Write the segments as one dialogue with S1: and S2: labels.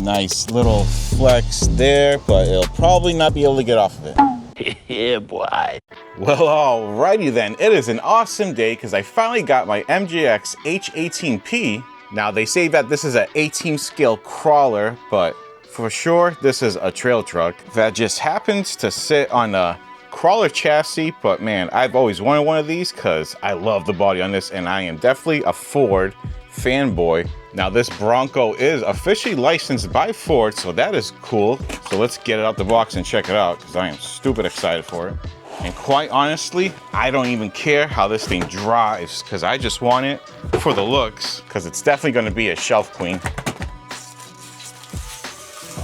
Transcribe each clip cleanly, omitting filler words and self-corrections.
S1: Nice little flex there, but it'll probably not be able to get off of it.
S2: Yeah, boy.
S1: Well, alrighty then. It is an awesome day because I finally got my MJX H18P. Now, they say that this is an 18 scale crawler, but for sure, this is a trail truck that just happens to sit on a crawler chassis. But man, I've always wanted one of these because I love the body on this, and I am definitely a Ford fanboy. Now, this Bronco is officially licensed by Ford, so that is cool. So let's get it out the box and check it out because I am stupid excited for it. And quite honestly, I don't even care how this thing drives because I just want it for the looks, because it's definitely going to be a shelf queen.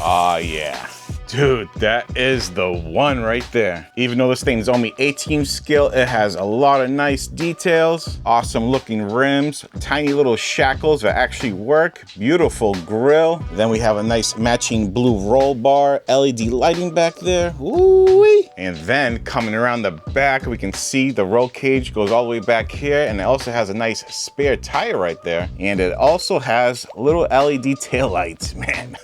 S1: Oh yeah. Dude, that is the one right there. Even though this thing is only 18 scale, it has a lot of nice details, awesome looking rims, tiny little shackles that actually work, beautiful grille. Then we have a nice matching blue roll bar, LED lighting back there. Woo-wee. And then coming around the back, we can see the roll cage goes all the way back here, and it also has a nice spare tire right there. And it also has little LED taillights, man.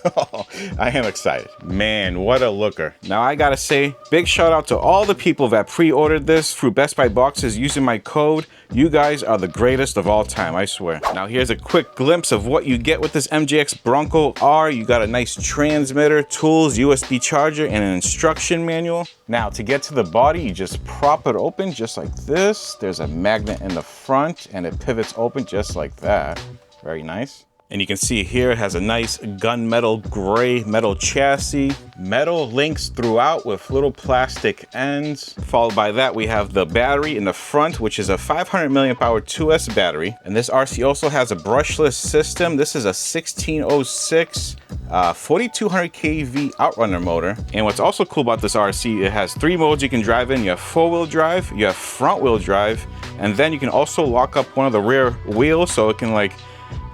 S1: I am excited. Man, what a looker. Now I gotta say, big shout out to all the people that pre-ordered this through Best Buy Boxes using my code. You guys are the greatest of all time, I swear. Now here's a quick glimpse of what you get with this MJX Bronco R. You got a nice transmitter, tools, USB charger, and an instruction manual. Now to get to the body, you just prop it open just like this. There's a magnet in the front and it pivots open just like that. Very nice. And you can see here it has a nice gunmetal gray metal chassis, metal links throughout with little plastic ends. Followed by that, we have the battery in the front, which is a 500 milliamp hour 2S battery. And this RC also has a brushless system. This is a 1606 4200 kV outrunner motor. And what's also cool about this RC, it has 3 modes you can drive in. You have 4-wheel drive, you have front-wheel drive, and then you can also lock up one of the rear wheels so it can like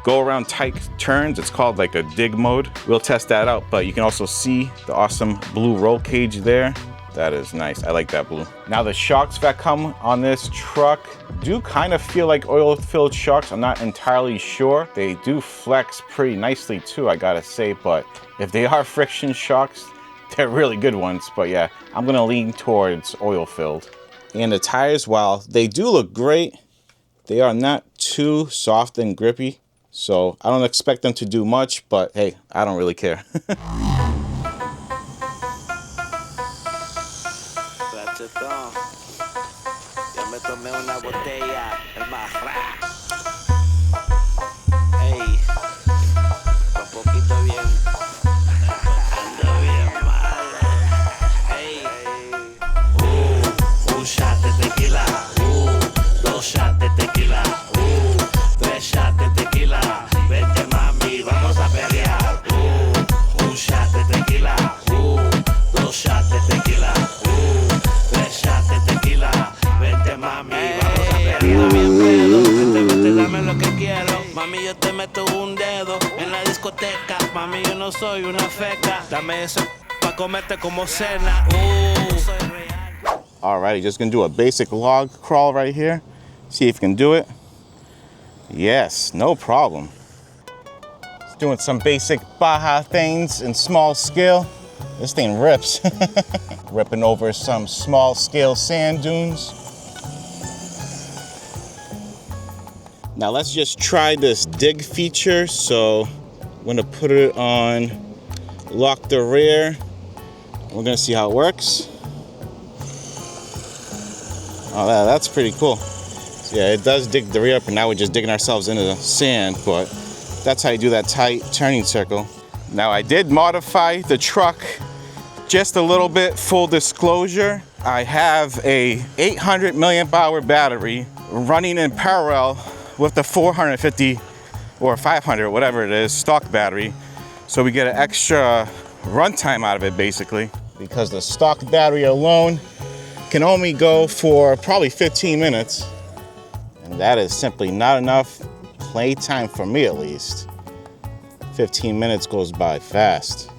S1: go around tight turns. It's called like a dig mode. We'll test that out, but you can also see the awesome blue roll cage there. That is nice. I like that blue. Now the shocks that come on this truck do kind of feel like oil-filled shocks. I'm not entirely sure. They do flex pretty nicely too, I gotta say, but if they are friction shocks, they're really good ones. But yeah, I'm gonna lean towards oil-filled. And the tires, while they do look great, they are not too soft and grippy. So I don't expect them to do much, but hey, I don't really care.
S3: Mami, yo te meto un dedo en la discoteca. Mami, yo no soy una feca. Dame eso pa' comerte como cena.
S1: Alrighty, just gonna do a basic log crawl right here. See if you can do it. Yes, no problem. Just doing some basic Baja things in small scale. This thing rips. Ripping over some small scale sand dunes. Now let's just try this dig feature. So I'm gonna put it on, lock the rear. We're gonna see how it works. Oh, that's pretty cool. So yeah, it does dig the rear up, and now we're just digging ourselves into the sand, but that's how you do that tight turning circle. Now I did modify the truck just a little bit. Full disclosure, I have a 800 milliamp hour battery running in parallel with the 450 or 500, whatever it is, stock battery. So we get an extra runtime out of it basically, because the stock battery alone can only go for probably 15 minutes. And that is simply not enough playtime for me, at least. 15 minutes goes by fast.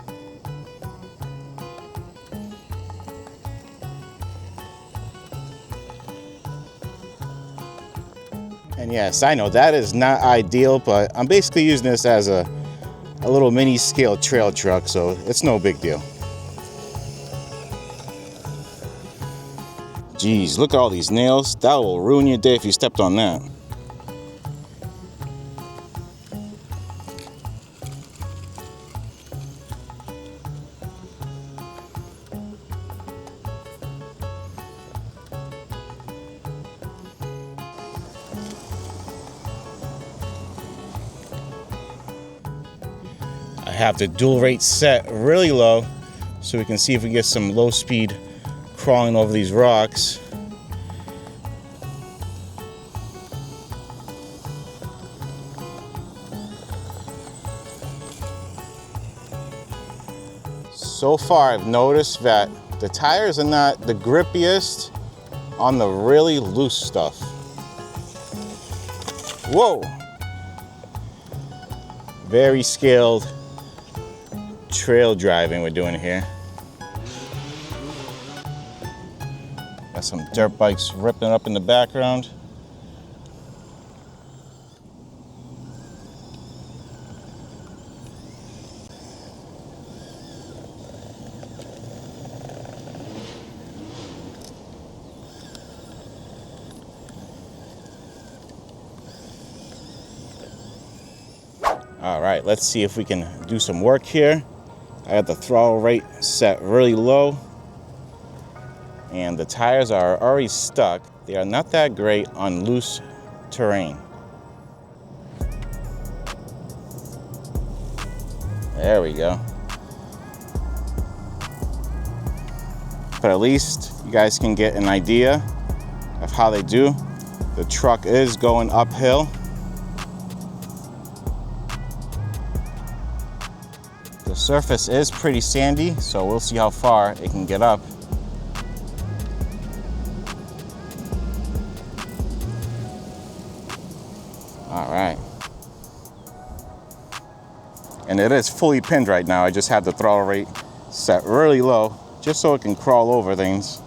S1: And yes, I know that is not ideal, but I'm basically using this as a a little mini scale trail truck, so it's no big deal. Geez, look at all these nails. That will ruin your day if you stepped on that. I have the dual rate set really low so we can see if we get some low speed crawling over these rocks. So far I've noticed that the tires are not the grippiest on the really loose stuff. Whoa! Very scaled trail driving we're doing here. Got some dirt bikes ripping up in the background. All right, let's see if we can do some work here. I got the throttle rate set really low, and the tires are already stuck. They are not that great on loose terrain. There we go. But at least you guys can get an idea of how they do. The truck is going uphill. The surface is pretty sandy, so we'll see how far it can get up. All right. And it is fully pinned right now. I just have the throttle rate set really low, just so it can crawl over things.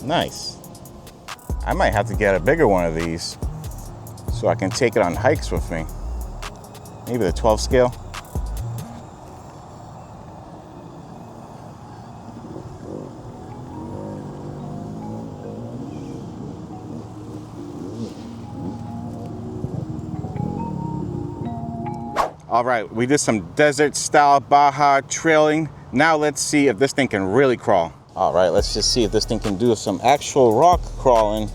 S1: Nice. I might have to get a bigger one of these so I can take it on hikes with me. Maybe the 12 scale. All right, we did some desert style Baja trailing. Now let's see if this thing can really crawl. All right, let's just see if this thing can do some actual rock crawling,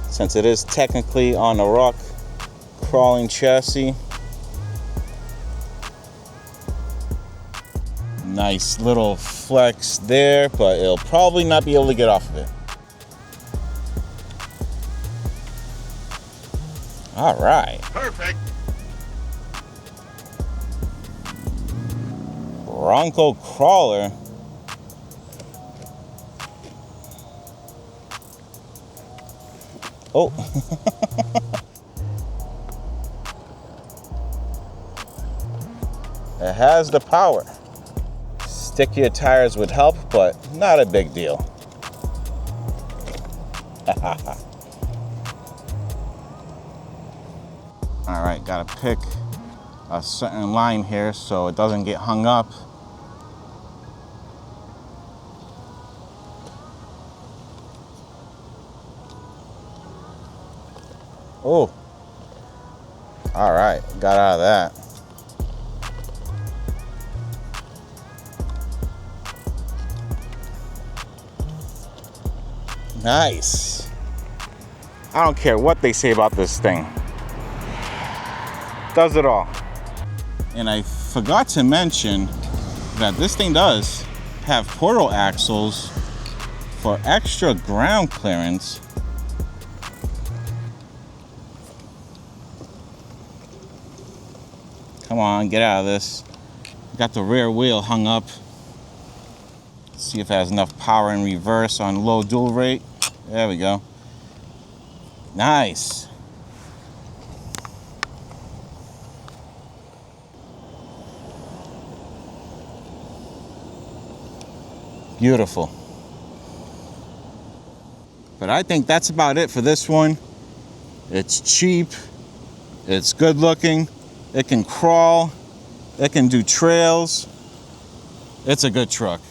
S1: since it is technically on a rock crawling chassis. Nice little flex there, but it'll probably not be able to get off of it. All right.
S2: Perfect.
S1: Bronco crawler. Oh. It has the power. Stickier tires would help, but not a big deal. All right, gotta pick a certain line here so it doesn't get hung up. Oh, all right, got out of that. Nice. I don't care what they say about this thing. Does it all. And I forgot to mention that this thing does have portal axles for extra ground clearance. Come on, get out of this. Got the rear wheel hung up. See if it has enough power in reverse on low dual rate. There we go. Nice. Beautiful. But I think that's about it for this one. It's cheap, it's good looking, it can crawl, it can do trails. It's a good truck.